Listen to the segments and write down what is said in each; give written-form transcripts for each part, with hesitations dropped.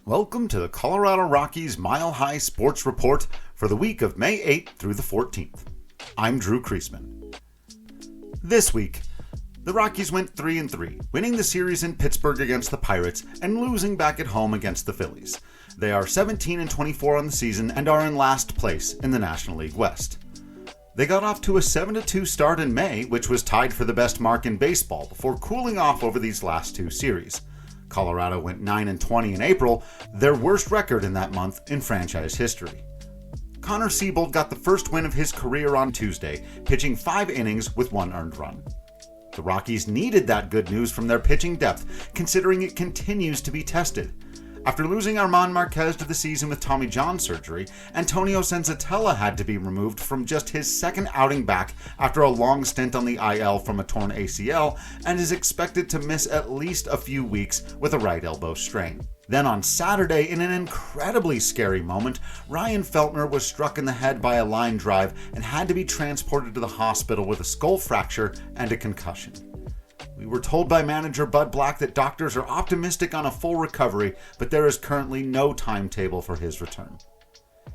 Welcome to the Colorado Rockies Mile High Sports Report for the week of May 8th through the 14th. I'm Drew Creasman. This week, the Rockies went 3-3, winning the series in Pittsburgh against the Pirates and losing back at home against the Phillies. They are 17-24 on the season and are in last place in the National League West. They got off to a 7-2 start in May, which was tied for the best mark in baseball, before cooling off over these last two series. Colorado went 9-20 in April, their worst record in that month in franchise history. Connor Siebold got the first win of his career on Tuesday, pitching 5 innings with 1 earned run. The Rockies needed that good news from their pitching depth, considering it continues to be tested. After losing Armand Marquez to the season with Tommy John surgery, Antonio Senzatella had to be removed from just his second outing back after a long stint on the IL from a torn ACL and is expected to miss at least a few weeks with a right elbow strain. Then on Saturday, in an incredibly scary moment, Ryan Feltner was struck in the head by a line drive and had to be transported to the hospital with a skull fracture and a concussion. We were told by manager Bud Black that doctors are optimistic on a full recovery, but there is currently no timetable for his return.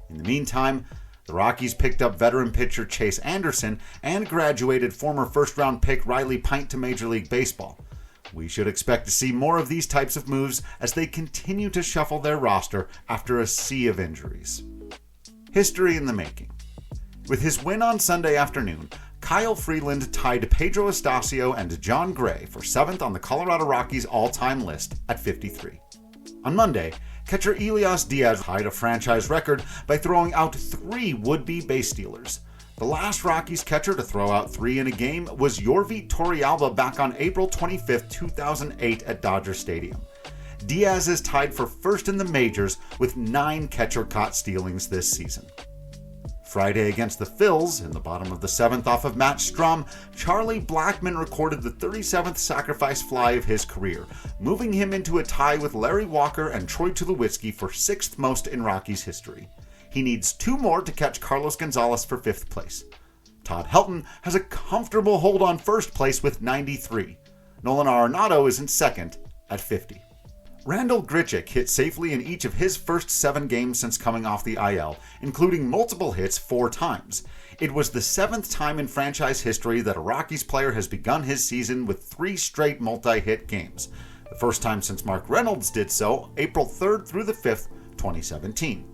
In the meantime, the Rockies picked up veteran pitcher Chase Anderson and graduated former first-round pick Riley Pint to Major League Baseball. We should expect to see more of these types of moves as they continue to shuffle their roster after a sea of injuries. History in the making. With his win on Sunday afternoon, Kyle Freeland tied Pedro Estacio and John Gray for 7th on the Colorado Rockies all-time list at 53. On Monday, catcher Elias Diaz tied a franchise record by throwing out 3 would-be base stealers. The last Rockies catcher to throw out 3 in a game was Yorvit Torrealba back on April 25, 2008 at Dodger Stadium. Diaz is tied for first in the majors with 9 catcher-caught stealings this season. Friday against the Phils, in the bottom of the 7th off of Matt Strum, Charlie Blackmon recorded the 37th sacrifice fly of his career, moving him into a tie with Larry Walker and Troy Tulowitzki for 6th most in Rockies history. He needs 2 more to catch Carlos Gonzalez for 5th place. Todd Helton has a comfortable hold on 1st place with 93. Nolan Arenado is in 2nd at 50. Randal Grichuk hit safely in each of his first 7 games since coming off the IL, including multiple hits 4 times. It was the 7th time in franchise history that a Rockies player has begun his season with 3 straight multi-hit games. The first time since Mark Reynolds did so, April 3rd through the 5th, 2017.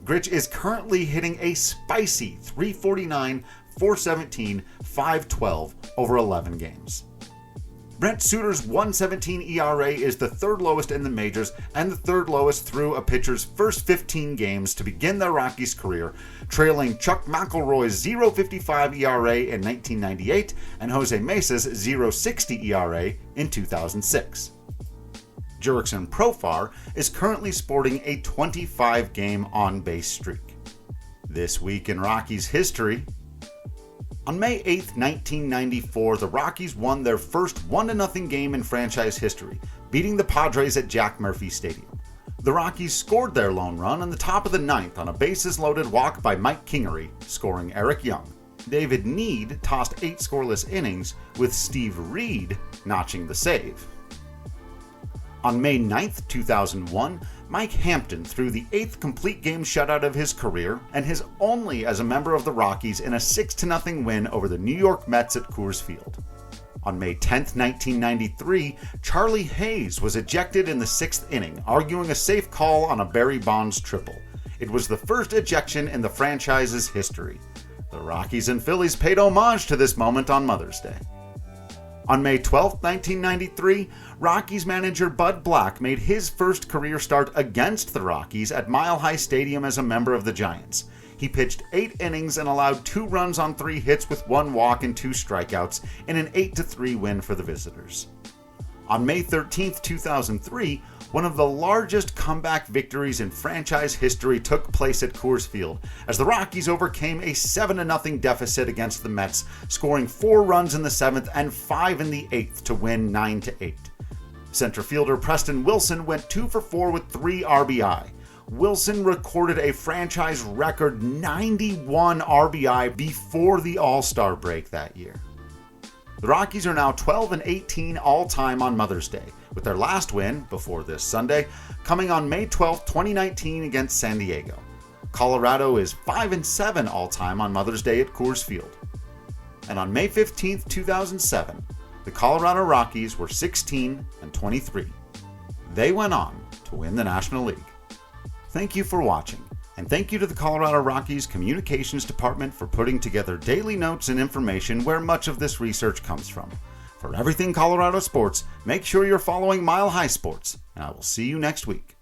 Grich is currently hitting a spicy .349, .417, .512 over 11 games. Brent Suter's 1.17 ERA is the 3rd lowest in the majors and the 3rd lowest through a pitcher's first 15 games to begin their Rockies career, trailing Chuck McElroy's 0.55 ERA in 1998 and Jose Mesa's 0.60 ERA in 2006. Jurickson Profar is currently sporting a 25-game on-base streak. This week in Rockies history. On May 8, 1994, the Rockies won their first 1-0 game in franchise history, beating the Padres at Jack Murphy Stadium. The Rockies scored their lone run in the top of the 9th on a bases-loaded walk by Mike Kingery, scoring Eric Young. David Need tossed 8 scoreless innings, with Steve Reed notching the save. On May 9, 2001, Mike Hampton threw the 8th complete game shutout of his career and his only as a member of the Rockies in a 6-0 win over the New York Mets at Coors Field. On May 10, 1993, Charlie Hayes was ejected in the 6th inning, arguing a safe call on a Barry Bonds triple. It was the first ejection in the franchise's history. The Rockies and Phillies paid homage to this moment on Mother's Day. On May 12, 1993, Rockies manager Bud Black made his first career start against the Rockies at Mile High Stadium as a member of the Giants. He pitched 8 innings and allowed 2 runs on 3 hits with 1 walk and 2 strikeouts in an 8-3 win for the visitors. On May 13, 2003, one of the largest comeback victories in franchise history took place at Coors Field as the Rockies overcame a 7-0 deficit against the Mets, scoring 4 runs in the 7th and 5 in the 8th to win 9-8. Center fielder Preston Wilson went 2 for 4 with 3 RBI. Wilson recorded a franchise record 91 RBI before the All-Star break that year. The Rockies are now 12-18 all-time on Mother's Day, with their last win, before this Sunday, coming on May 12, 2019 against San Diego. Colorado is 5-7 all-time on Mother's Day at Coors Field. And on May 15, 2007, the Colorado Rockies were 16-23. They went on to win the National League. Thank you for watching, and thank you to the Colorado Rockies Communications Department for putting together daily notes and information where much of this research comes from. For everything Colorado sports, make sure you're following Mile High Sports, and I will see you next week.